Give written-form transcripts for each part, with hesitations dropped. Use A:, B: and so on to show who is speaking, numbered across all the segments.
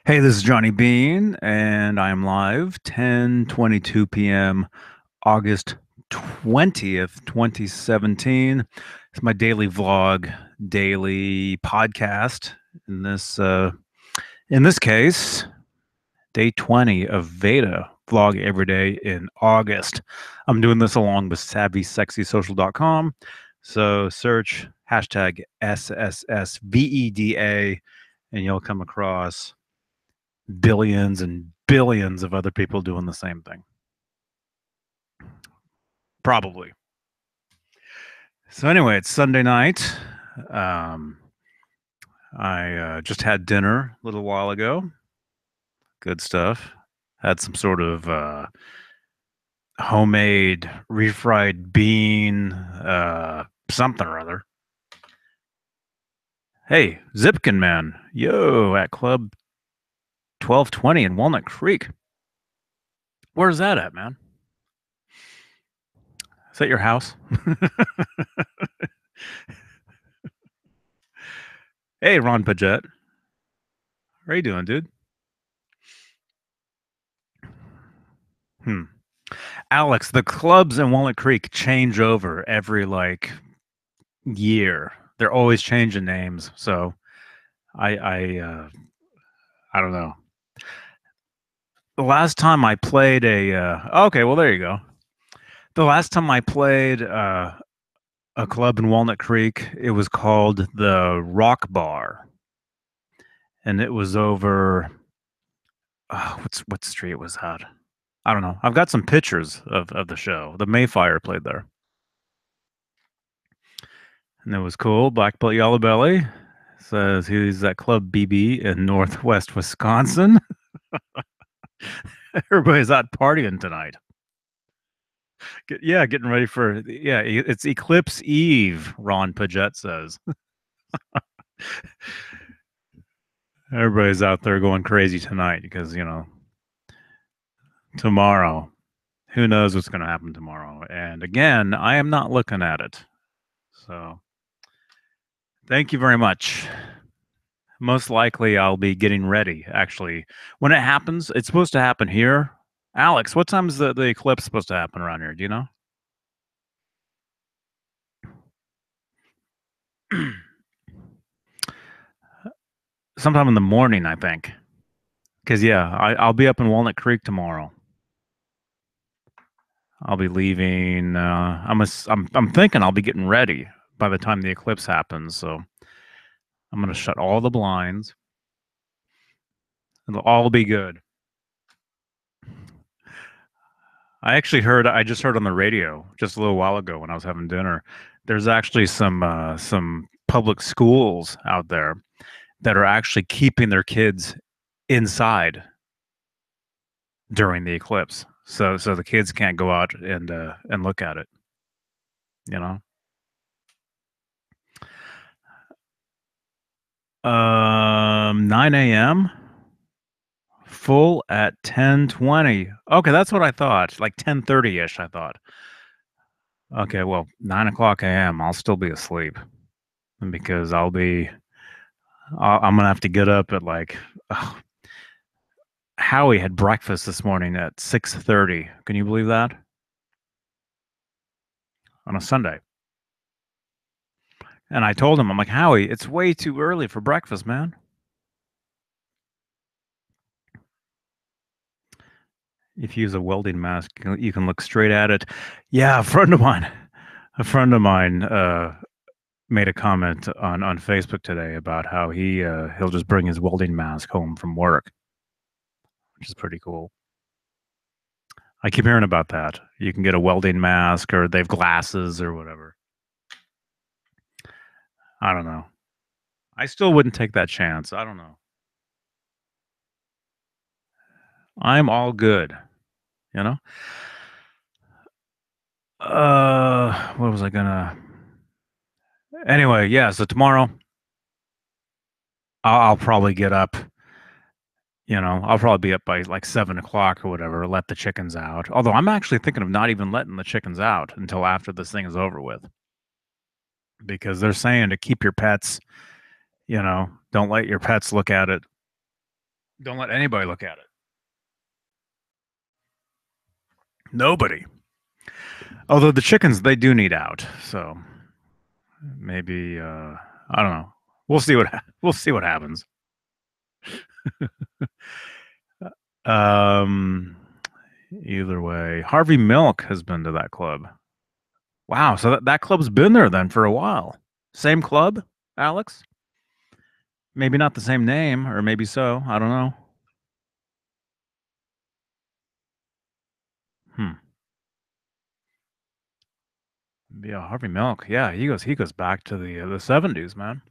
A: Hey, this is Johnny Beane, and I'm live 10:22 p.m. August 20th, 2017. It's my daily vlog, daily podcast. In this case, day 20 of VEDA vlog every day in August. I'm doing this along with savvysexysocial.com. So search hashtag SSSVEDA and you'll come across billions and billions of other people doing the same thing. Probably. So anyway, it's Sunday night. Um, I just had dinner a little while ago. Good stuff. Had some sort of homemade refried bean, something or other. Hey, Zipkin man, yo, at Club 1220 in Walnut Creek. Where's that at, man? Is that your house? Hey, Ron Paget. How are you doing, dude? Hmm. Alex, the clubs in Walnut Creek change over every like year. They're always changing names. So I don't know. The last time I played okay, well there you go. The last time I played a club in Walnut Creek, it was called the Rock Bar. And it was over what street was that? I don't know. I've got some pictures of the show. The Mayfire played there. And it was cool. Black Belt Yellow Belly says he's at Club BB in Northwest Wisconsin. Everybody's out partying tonight. Getting ready for it's Eclipse Eve. Ron Paget says everybody's out there going crazy tonight because tomorrow, who knows what's going to happen tomorrow? And again, I am not looking at it. So thank you very much. Most likely, I'll be getting ready. Actually, when it happens, it's supposed to happen here. Alex, what time is the eclipse supposed to happen around here? Do you know? Sometime in the morning, I think. Because I'll be up in Walnut Creek tomorrow. I'll be leaving. I'm thinking I'll be getting ready by the time the eclipse happens. So I'm gonna shut all the blinds. It'll all be good. I just heard on the radio just a little while ago when I was having dinner. There's actually some public schools out there that are actually keeping their kids inside during the eclipse. So the kids can't go out and look at it, you know. 9 a.m. full at 10:20. Okay, that's what I thought. Like 10:30ish, I thought. Okay, well, 9 o'clock a.m. I'll still be asleep because I'm gonna have to get up at like Howie had breakfast this morning at 6:30. Can you believe that? On a Sunday. And I told him, I'm like, Howie, it's way too early for breakfast, man. If you use a welding mask, you can look straight at it. Yeah, a friend of mine made a comment on Facebook today about how he'll just bring his welding mask home from work, which is pretty cool. I keep hearing about that. You can get a welding mask or they have glasses or whatever. I don't know. I still wouldn't take that chance. I don't know. I'm all good, you know? What was I gonna Anyway, yeah, so tomorrow I'll probably get up, I'll probably be up by like 7 o'clock or whatever, let the chickens out. Although I'm actually thinking of not even letting the chickens out until after this thing is over with. Because they're saying to keep your pets, don't let your pets look at it Don't let anybody look at it. Nobody. Although the chickens, they do need out. So maybe I don't know. We'll see what happens. Um, Either way, Harvey Milk has been to that club. Wow, so that club's been there then for a while. Same club, Alex? Maybe not the same name, or maybe so. I don't know. Hmm. Yeah, Harvey Milk. Yeah, he goes back to the 70s, man.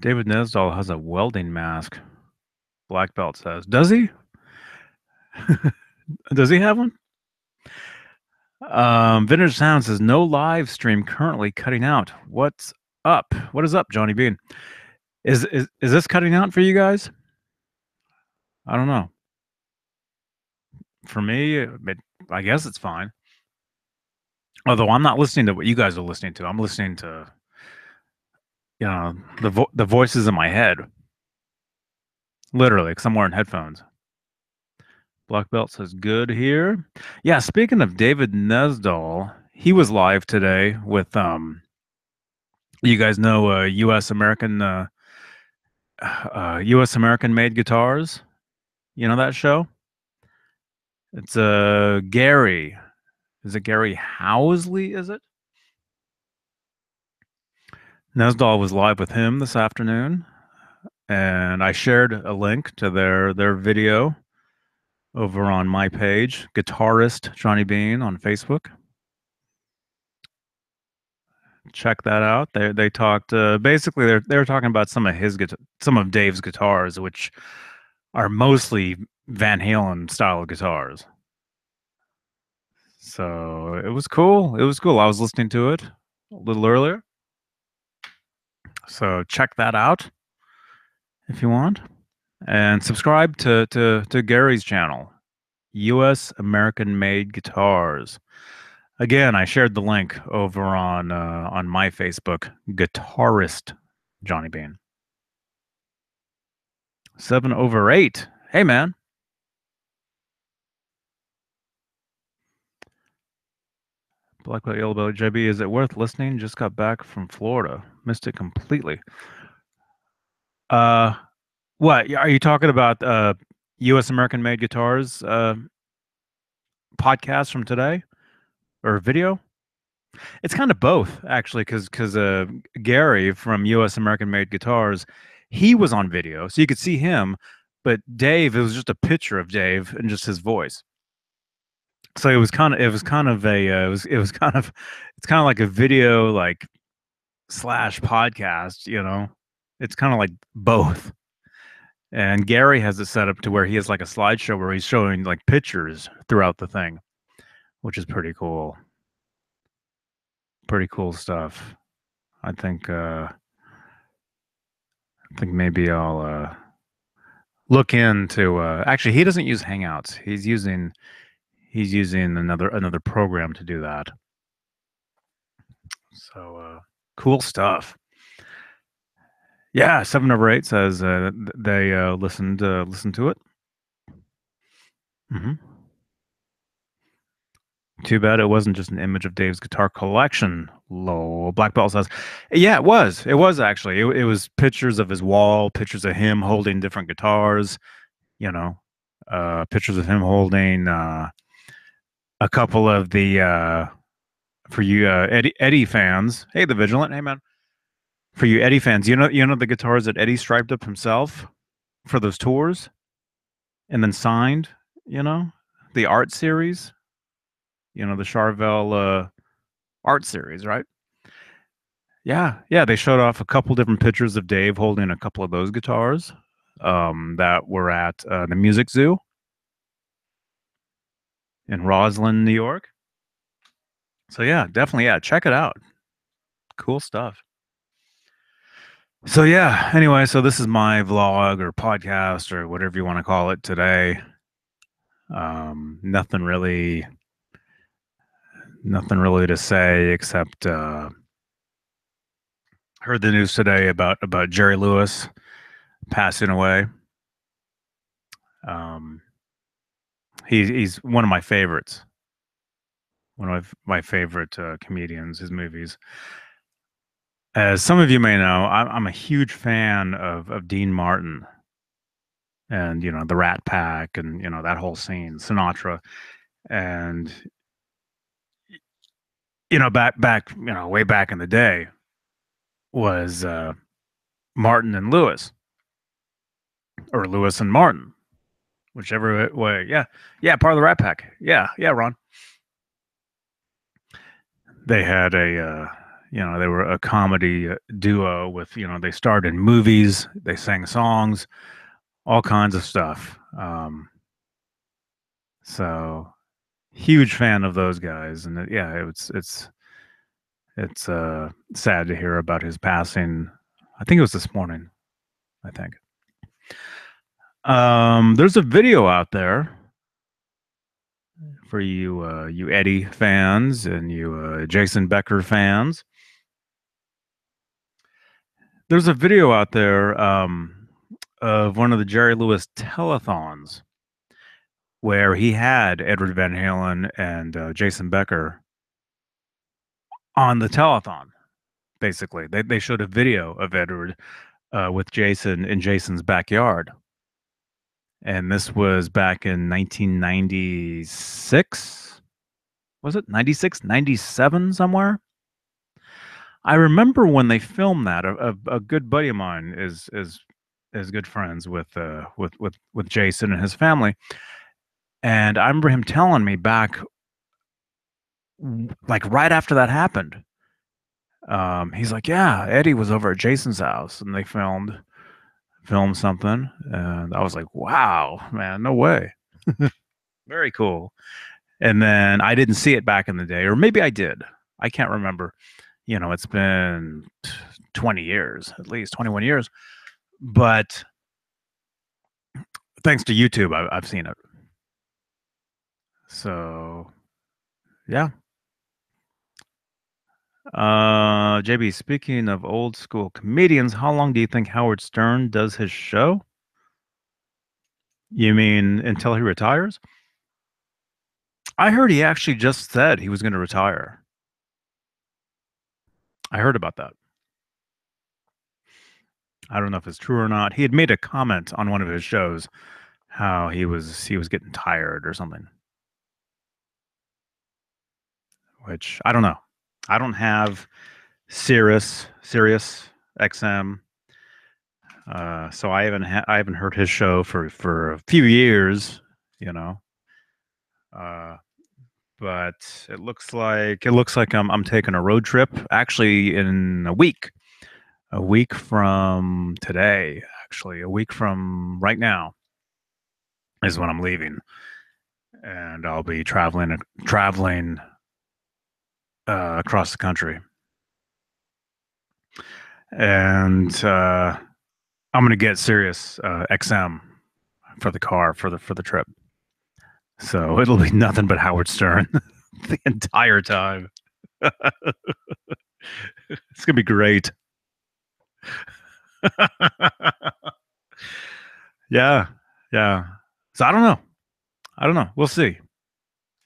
A: David Nesdahl has a welding mask. Black belt says. Does he? Does he have one? Vintage Sound says no live stream currently cutting out. What's up? What is up, Johnny Bean? Is this cutting out for you guys? I don't know. For me, I guess it's fine. Although I'm not listening to what you guys are listening to. I'm listening to the voices in my head, literally, because I'm wearing headphones. Black Belt says good here. Yeah, speaking of David Nesdahl, he was live today with you guys know U.S. American made guitars. You know that show? It's Gary. Is it Gary Housley? Is it? Nesdahl was live with him this afternoon, and I shared a link to their video over on my page, guitarist Johnny Bean on Facebook. Check that out. They talked basically they were talking about some of Dave's guitars, which are mostly Van Halen style guitars. So it was cool. It was cool. I was listening to it a little earlier. So check that out if you want, and subscribe to Gary's channel, U.S. American Made Guitars. Again, I shared the link over on my Facebook, guitarist Johnny Bean. 7/8. Hey man. Black Belt Yellow Belt JB, is it worth listening? Just got back from Florida. Missed it completely. Uh what are you talking about US American made guitars podcast from today or video? It's kind of both actually cuz Gary from US American made guitars, he was on video so you could see him, but Dave, it was just a picture of Dave and just his voice. So it's kind of like a video like slash podcast, you know. It's kind of like both. And Gary has it set up to where he has like a slideshow where he's showing like pictures throughout the thing, which is pretty cool. Pretty cool stuff. I think maybe I'll look into actually he doesn't use Hangouts. He's using another program to do that. So cool stuff. Yeah, 7/8 says they listened to it. Hmm. Too bad it wasn't just an image of Dave's guitar collection. Lol. Black Belt says, yeah, it was. It was actually. It was pictures of his wall, pictures of him holding different guitars. You know, pictures of him holding a couple of the for you Eddie fans. Hey, the Vigilant. Hey, man. For you Eddie fans, you know the guitars that Eddie striped up himself for those tours and then signed. You know, the art series. You know, the Charvel art series, right? Yeah, yeah. They showed off a couple different pictures of Dave holding a couple of those guitars that were at the Music Zoo in Roslyn, New York. So yeah, definitely, yeah. Check it out. Cool stuff. So yeah. Anyway, so this is my vlog or podcast or whatever you want to call it today. Nothing really, nothing really to say except I Heard the news today about Jerry Lewis passing away. Um, he's one of my favorites. One of my favorite comedians. His movies. As some of you may know, I'm a huge fan of Dean Martin and the Rat Pack and that whole scene, Sinatra, and back way back in the day was Martin and Lewis or Lewis and Martin, whichever way. Yeah, yeah, part of the Rat Pack. Yeah, yeah, Ron. They had they were a comedy duo with they starred in movies, they sang songs, all kinds of stuff. So huge fan of those guys, and yeah, it's sad to hear about his passing. I think it was this morning. I think. There's a video out there for you Eddie fans and you Jason Becker fans. There's a video out there of one of the Jerry Lewis telethons where he had Edward Van Halen and Jason Becker on the telethon. Basically, they showed a video of Edward with Jason in Jason's backyard, and this was back in 1996. Was it 96, 97 somewhere? I remember when they filmed that. A good buddy of mine is good friends with Jason and his family, and I remember him telling me back, like right after that happened. He's like, yeah, Eddie was over at Jason's house and they filmed something, and I was like, wow, man, no way. Very cool. And then I didn't see it back in the day, or maybe I did. I can't remember. It's been 20 years, at least 21 years. But thanks to YouTube, I've seen it. So, yeah. JB, speaking of old school comedians, how long do you think Howard Stern does his show? You mean until he retires? I heard he actually just said he was going to retire. I heard about that. I don't know if it's true or not. He had made a comment on one of his shows how he was getting tired or something. Which I don't know. I don't have Sirius XM. So I haven't heard his show for a few years, you know. But it looks like I'm taking a road trip actually in a week from today, actually a week from right now is when I'm leaving, and I'll be traveling across the country, and I'm gonna get Sirius XM for the car for the trip. So it'll be nothing but Howard Stern the entire time. It's gonna be great. Yeah, yeah. So I don't know. I don't know. We'll see.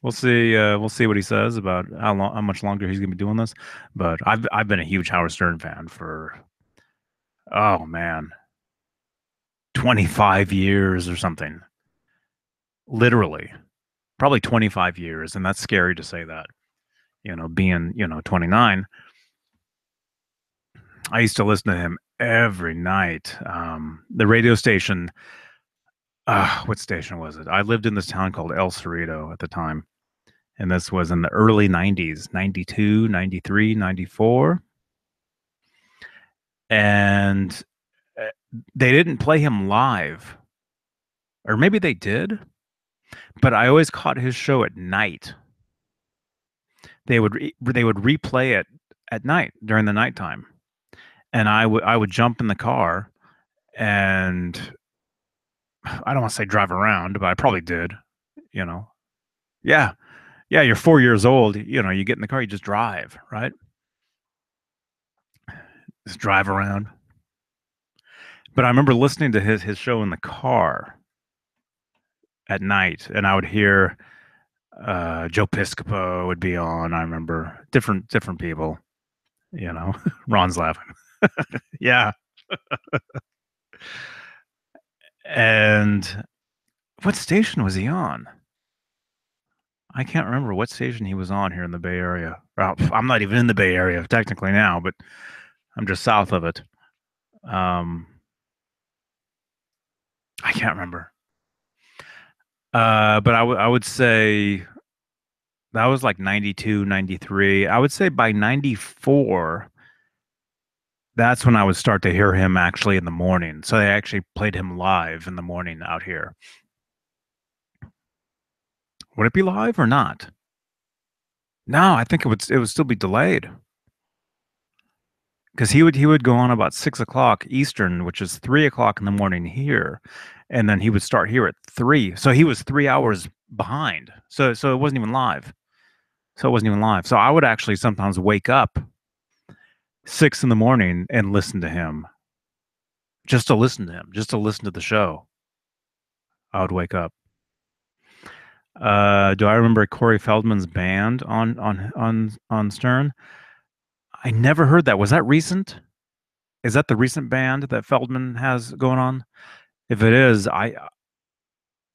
A: We'll see. We'll see what he says about how much longer he's gonna be doing this. But I've been a huge Howard Stern fan for, oh man, 25 years or something. Literally, probably 25 years, and that's scary to say that. Being 29, I used to listen to him every night. The radio station. What station was it? I lived in this town called El Cerrito at the time. And this was in the early 90s, 92, 93, 94. And they didn't play him live. Or maybe they did, but I always caught his show at night. They would replay it at night during the nighttime. And I would jump in the car and I don't want to say drive around, but I probably did, you know. Yeah. Yeah, you're 4 years old, you get in the car, you just drive, right? Just drive around. But I remember listening to his show in the car at night, and I would hear Joe Piscopo would be on. I remember different people. You know, Ron's laughing. Yeah, and what station was he on? I can't remember what station he was on here in the Bay Area. Well, I'm not even in the Bay Area technically now, but I'm just south of it. Um, I can't remember. But I would say that was like 92, 93. I would say by 94, that's when I would start to hear him actually in the morning. So they actually played him live in the morning out here. Would it be live or not? No, I think it would still be delayed because he would go on about 6 o'clock Eastern, which is 3 o'clock in the morning here, and then he would start here at 3. So he was 3 hours behind. So it wasn't even live. So it wasn't even live. So I would actually sometimes wake up 6 in the morning and listen to him, just to listen to him, just to listen to the show. I would wake up. Do I remember Corey Feldman's band on Stern? I never heard that. Was that recent? Is that the recent band that Feldman has going on? If it is, I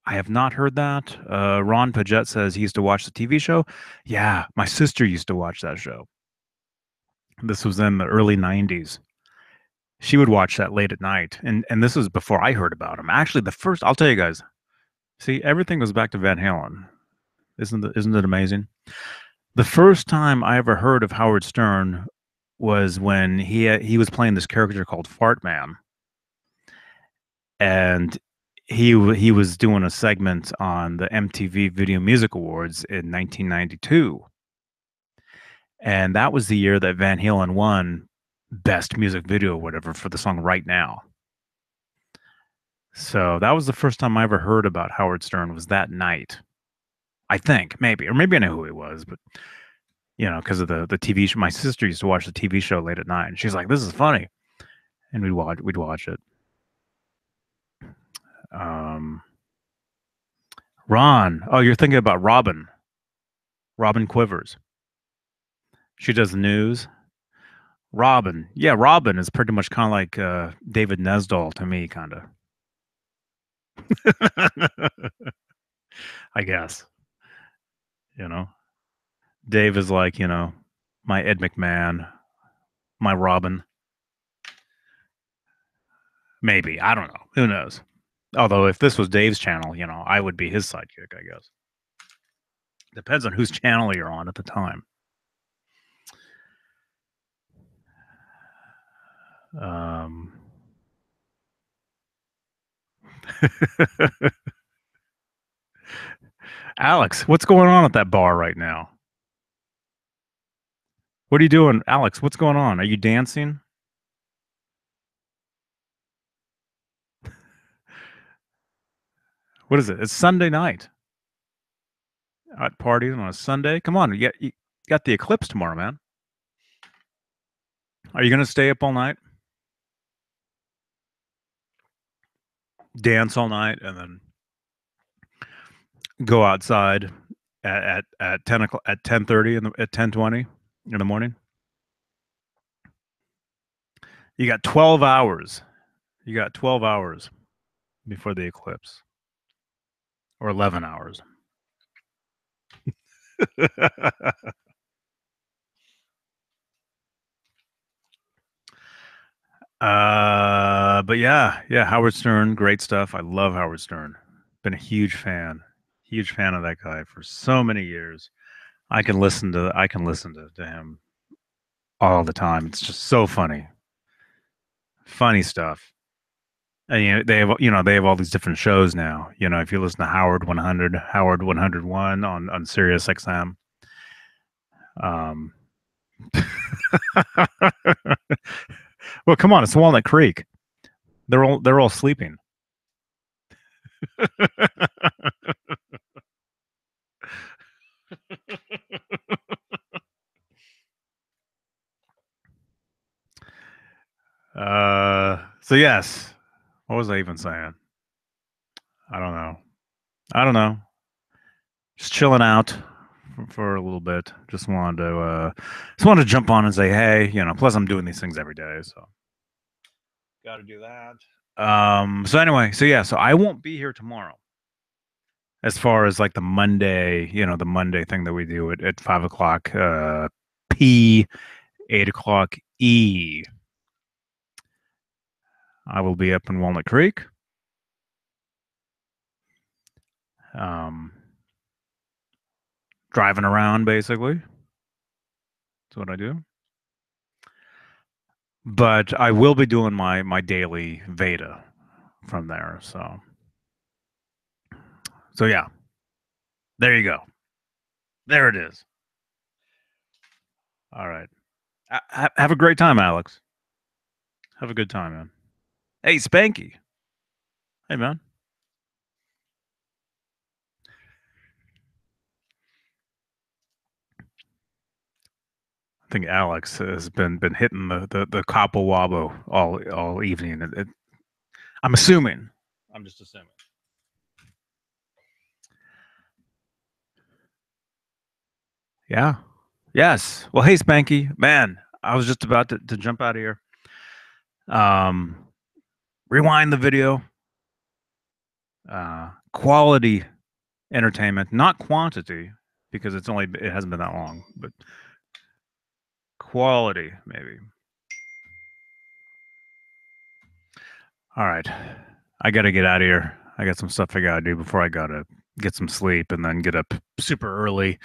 A: have not heard that. Ron Paget says he used to watch the TV show. Yeah, my sister used to watch that show. This was in the early 90s. She would watch that late at night, and this was before I heard about him. Actually, the first I'll tell you guys. See, everything goes back to Van Halen. Isn't it amazing? The first time I ever heard of Howard Stern was when he was playing this character called Fart Man, and he was doing a segment on the MTV Video Music Awards in 1992, and that was the year that Van Halen won Best Music Video or whatever for the song Right Now. So that was the first time I ever heard about Howard Stern was that night. I think maybe, or maybe I know who he was, but because of the TV show. My sister used to watch the TV show late at night, and she's like, "This is funny," and we'd watch it. Um, Ron, oh, you're thinking about Robin Quivers. She does the news. Robin, yeah, Robin is pretty much kind of like David Nesdall to me, kind of. I guess you know. Dave is like my Ed McMahon, my Robin. Maybe I don't know. Who knows? Although if this was Dave's channel, I would be his sidekick. I guess depends on whose channel you're on at the time. Um, Alex, what's going on at that bar right now? What are you doing, Alex? What's going on? Are you dancing? What is it? It's Sunday night. At partying on a Sunday. Come on, you got the eclipse tomorrow, man. Are you gonna stay up all night, dance all night, and then go outside at 10 o'clock, at 10:30 at 10:20 in the morning? You got 12 hours. You got 12 hours before the eclipse, or 11 hours. But yeah, Howard Stern, great stuff. I love Howard Stern. Been a huge fan of that guy for so many years. I can listen to him all the time. It's just so funny stuff. And they have all these different shows now. If you listen to Howard 100, Howard 101 on Sirius XM. Um, well, come on, it's Walnut Creek. They're all sleeping. So yes, what was I even saying? I don't know. I don't know. Just chilling out for a little bit. Just wanted to jump on and say, hey, plus I'm doing these things every day, so got to do that. So anyway, so yeah, so I won't be here tomorrow. As far as like the Monday, the Monday thing that we do at 5 o'clock P, 8 o'clock E. I will be up in Walnut Creek. Um, Driving around basically. That's what I do. But I will be doing my daily VEDA from there. So yeah, there you go. There it is. All right. Have a great time, Alex. Have a good time, man. Hey, Spanky. Hey, man. I think Alex has been hitting the Cabo Wabo all evening. I'm assuming. I'm just assuming. Yeah. Yes. Well, hey, Spanky, man. I was just about to jump out of here. Um, Rewind the video. Quality entertainment, not quantity, because it hasn't been that long, but quality maybe. All right, I got to get out of here. I got some stuff I got to do before I got to get some sleep and then get up super early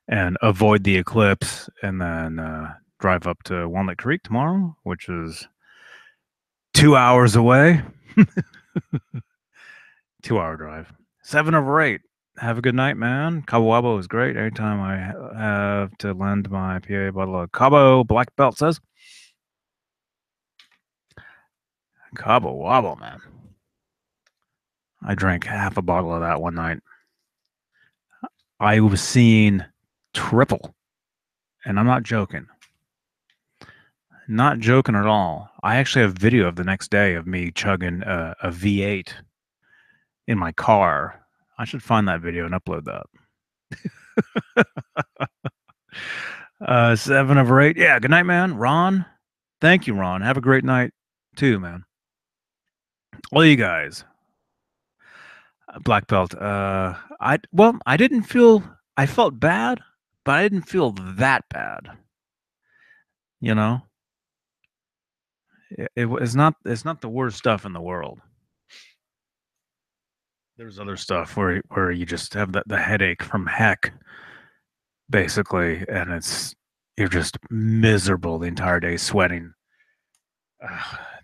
A: and avoid the eclipse and then drive up to Walnut Creek tomorrow, which is 2 hours away. 2 hour drive. 7 over 8. Have a good night, man. Cabo Wabo is great. Anytime I have to lend my PA bottle of Cabo, Black Belt says. Cabo Wabo, man. I drank half a bottle of that one night. I was seeing triple. And I'm not joking. Not joking at all. I actually have video of the next day of me chugging a V8 in my car. I should find that video and upload that. 7 over 8. Yeah, good night, man. Ron. Thank you, Ron. Have a great night too, man. All you guys. Black belt. I didn't feel. I felt bad, but I didn't feel that bad. You know, it was not. It's not the worst stuff in the world. There's other stuff where you just have the headache from heck, basically, and you're just miserable the entire day, sweating.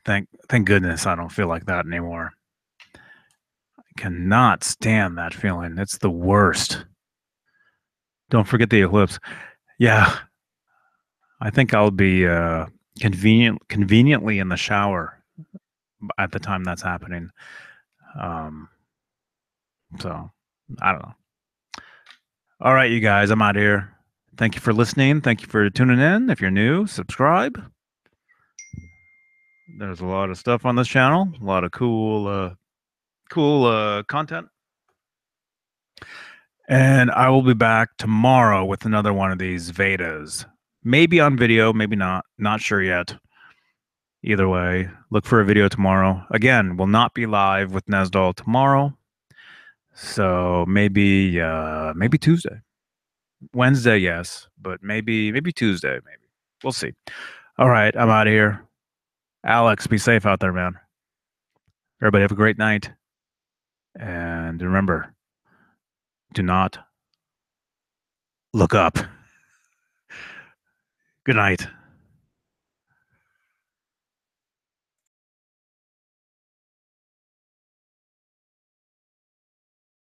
A: Thank goodness I don't feel like that anymore. I cannot stand that feeling. It's the worst. Don't forget the eclipse. Yeah, I think I'll be conveniently in the shower at the time that's happening. Um, so I don't know. All right, you guys, I'm out here. Thank you for listening. Thank you for tuning in. If you're new, subscribe. There's a lot of stuff on this channel. A lot of cool content. And I will be back tomorrow with another one of these Vedas. Maybe on video, maybe not. Not sure yet. Either way, look for a video tomorrow. Again, will not be live with Nesdal tomorrow. So maybe Tuesday. Wednesday, yes, but maybe Tuesday, maybe. We'll see. All right, I'm out of here. Alex, be safe out there, man. Everybody have a great night. And remember, do not look up. Good night.